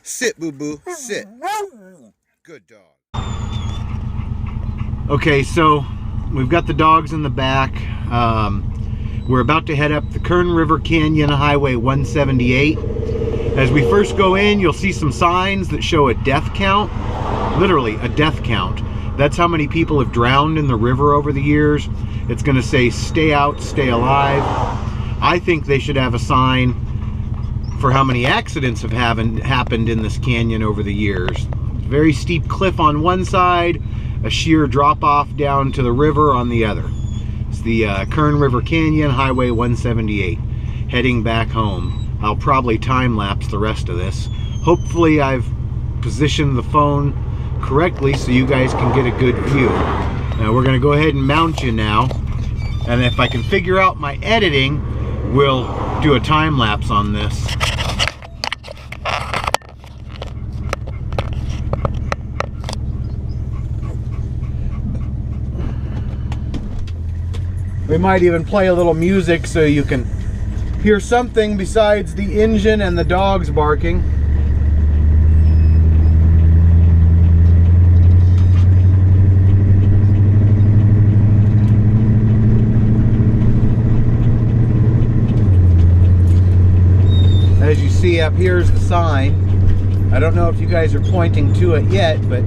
Sit, boo-boo, sit. Good dog. Okay, so we've got the dogs in the back. We're about to head up the Kern River Canyon, Highway 178. As we first go in, you'll see some signs that show a death count. Literally, a death count. That's how many people have drowned in the river over the years. It's going to say, stay out, stay alive. I think they should have a sign for how many accidents have happened in this canyon over the years. Very steep cliff on one side, a sheer drop-off down to the river on the other. It's the Kern River Canyon, Highway 178, heading back home. I'll probably time-lapse the rest of this. Hopefully I've positioned the phone correctly so you guys can get a good view. Now we're going to go ahead and mount you now, and if I can figure out my editing, we'll do a time-lapse on this. We might even play a little music so you can hear something besides the engine and the dogs barking. As you see up here's the sign. I don't know if you guys are pointing to it yet, but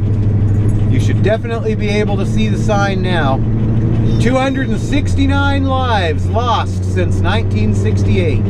you should definitely be able to see the sign now. 269 lives lost since 1968.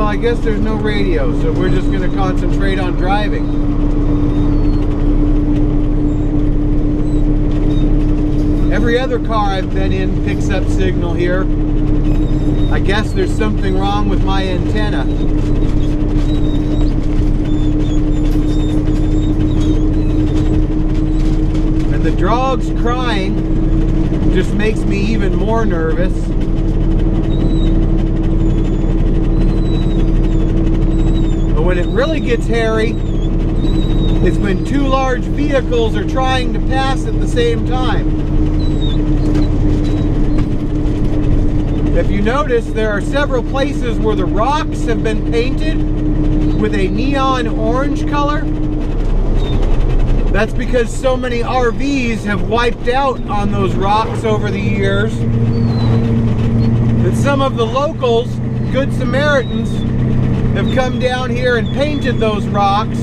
I guess there's no radio, so we're just going to concentrate on driving. Every other car I've been in picks up signal here. I guess there's something wrong with my antenna. And the dog's crying just makes me even more nervous. When it really gets hairy, it's when two large vehicles are trying to pass at the same time. If you notice, there are several places where the rocks have been painted with a neon orange color. That's because so many RVs have wiped out on those rocks over the years that some of the locals, Good Samaritans, have come down here and painted those rocks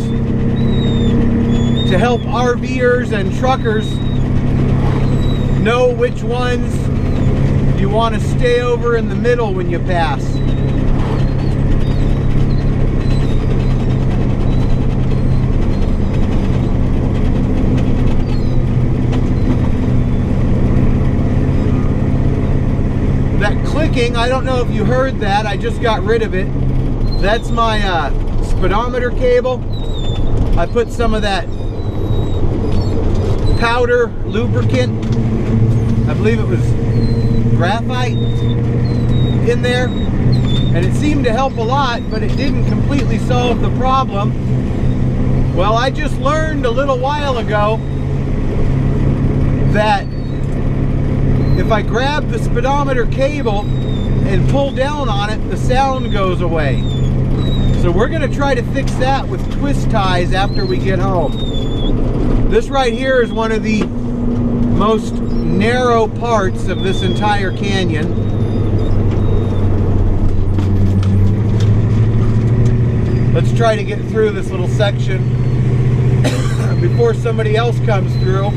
to help RVers and truckers know which ones you want to stay over in the middle when you pass. That clicking, I don't know if you heard that, I just got rid of it. That's my speedometer cable. I put some of that powder lubricant, I believe it was graphite, in there, and it seemed to help a lot, but it didn't completely solve the problem. Well, I just learned a little while ago that if I grab the speedometer cable and pull down on it, the sound goes away. So we're going to try to fix that with twist ties after we get home. This right here is one of the most narrow parts of this entire canyon. Let's try to get through this little section before somebody else comes through.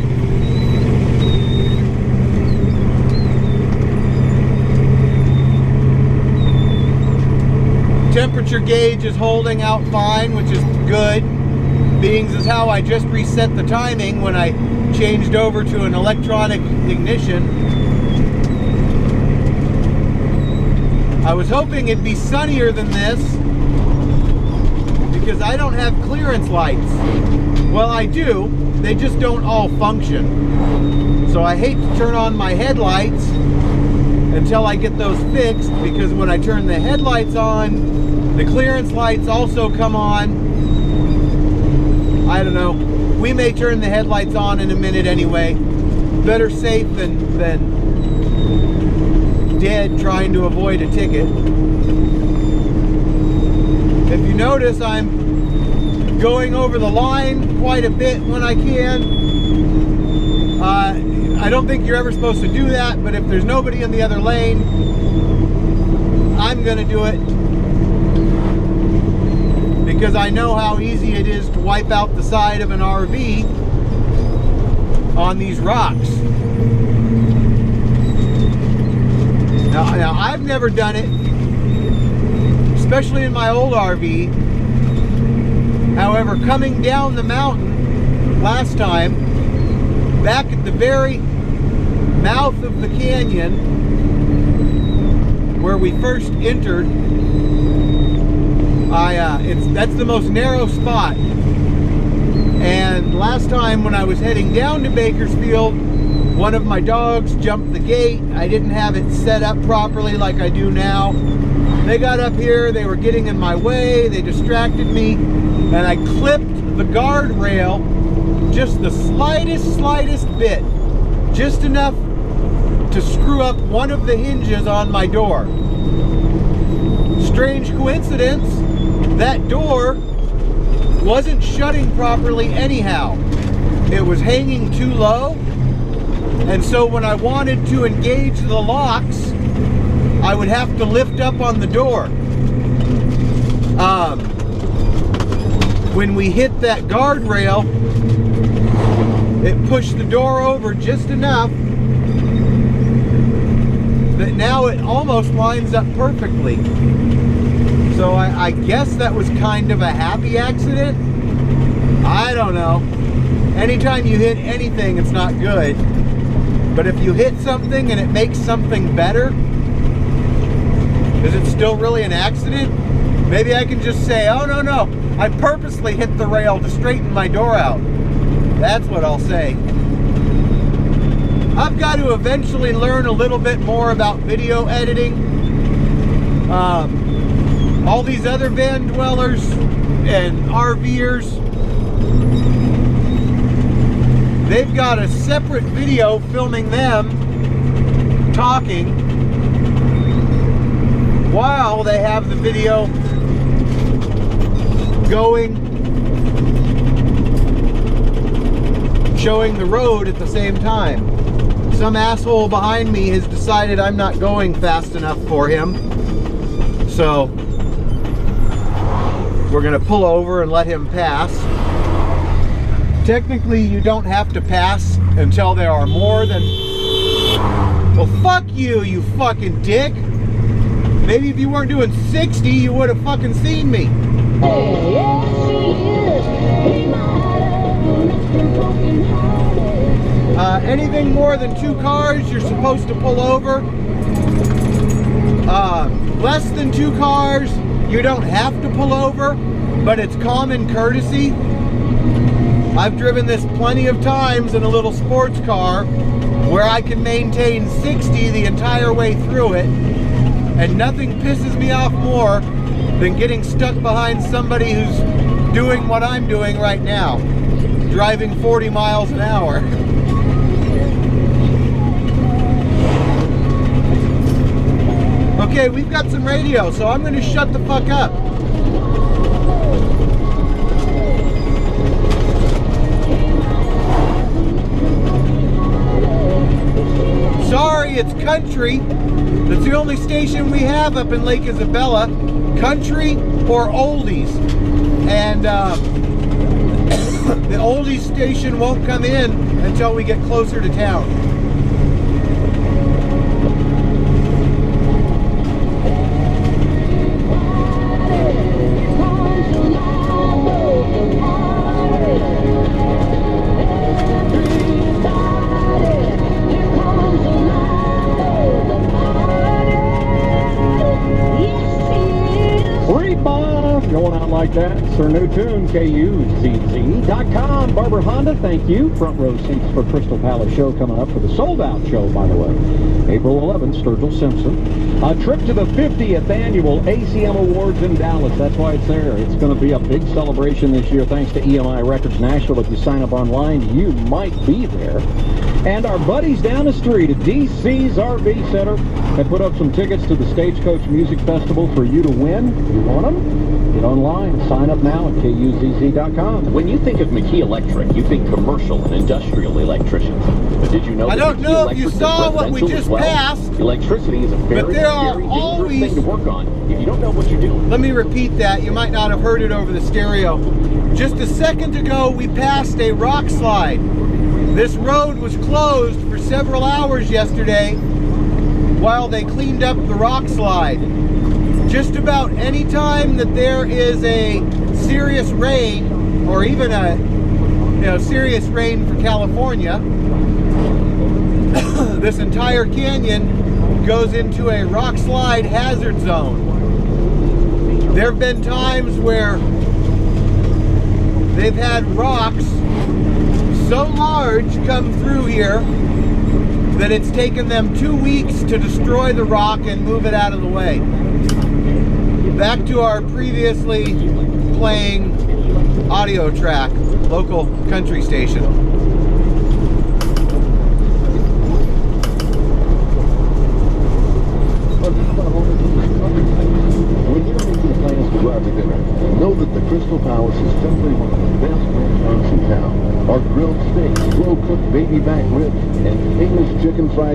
Temperature gauge is holding out fine, which is good being as how I just reset the timing when I changed over to an electronic ignition. I was hoping it'd be sunnier than this because I don't have clearance lights. Well, I do, they just don't all function. So I hate to turn on my headlights until I get those fixed, because when I turn the headlights on, the clearance lights also come on. I don't know. We may turn the headlights on in a minute anyway. Better safe than dead trying to avoid a ticket. If you notice, I'm going over the line quite a bit when I can. I don't think you're ever supposed to do that, but if there's nobody in the other lane, I'm gonna do it because I know how easy it is to wipe out the side of an RV on these rocks. Now I've never done it, especially in my old RV. However, coming down the mountain last time, back at the very mouth of the canyon where we first entered, that's the most narrow spot. And last time when I was heading down to Bakersfield, one of my dogs jumped the gate. I didn't have it set up properly like I do now. They got up here, they were getting in my way, they distracted me, and I clipped the guardrail just the slightest bit, just enough to screw up one of the hinges on my door. Strange coincidence, that door wasn't shutting properly anyhow. It was hanging too low, and so when I wanted to engage the locks, I would have to lift up on the door. When we hit that guardrail, it pushed the door over just enough that now it almost lines up perfectly. So I guess that was kind of a happy accident. I don't know. Anytime you hit anything, it's not good. But if you hit something and it makes something better, is it still really an accident? Maybe I can just say, oh no, I purposely hit the rail to straighten my door out. That's what I'll say. I've got to eventually learn a little bit more about video editing. All these other van dwellers and RVers, they've got a separate video filming them talking while they have the video going, showing the road at the same time. Some asshole behind me has decided I'm not going fast enough for him, so we're gonna pull over and let him pass. Technically, you don't have to pass until there are more than... Well, fuck you, you fucking dick. Maybe if you weren't doing 60, you would have fucking seen me. Anything more than 2 cars, you're supposed to pull over. Less than 2 cars, you don't have to pull over, but it's common courtesy. I've driven this plenty of times in a little sports car where I can maintain 60 the entire way through it, and nothing pisses me off more than getting stuck behind somebody who's doing what I'm doing right now, driving 40 miles an hour. Okay, we've got some radio, so I'm going to shut the fuck up. Sorry, it's country. That's the only station we have up in Lake Isabella. Country or oldies. And the oldies station won't come in until we get closer to town. KUZZ.com. Barber Honda, thank you. Front row seats for Crystal Palace show coming up for the sold-out show, by the way. April 11th, Sturgill Simpson. A trip to the 50th annual ACM Awards in Dallas. That's why it's there. It's going to be a big celebration this year thanks to EMI Records Nashville. If you sign up online, you might be there. And our buddies down the street at DC's RV Center have put up some tickets to the Stagecoach Music Festival for you to win. You want them? Get online. Sign up now at KUZZ.com. When you think of McKee Electric, you think commercial and industrial electricians. But did you know I don't know if you saw what we just passed. Electricity is a very scary, dangerous thing to work on if you don't know what you're doing. Let me repeat that. You might not have heard it over the stereo. Just a second ago, we passed a rock slide. This road was closed for several hours yesterday while they cleaned up the rock slide. Just about any time that there is a serious rain, or even a serious rain for California, this entire canyon goes into a rock slide hazard zone. There have been times where they've had rocks so large come through here that it's taken them 2 weeks to destroy the rock and move it out of the way. Back to our previously playing audio track, local country station. When you're making plans to go out to dinner, know that the Crystal Palace is simply one of the best restaurants in town. Our grilled steaks, slow-cooked baby back ribs, and English chicken fried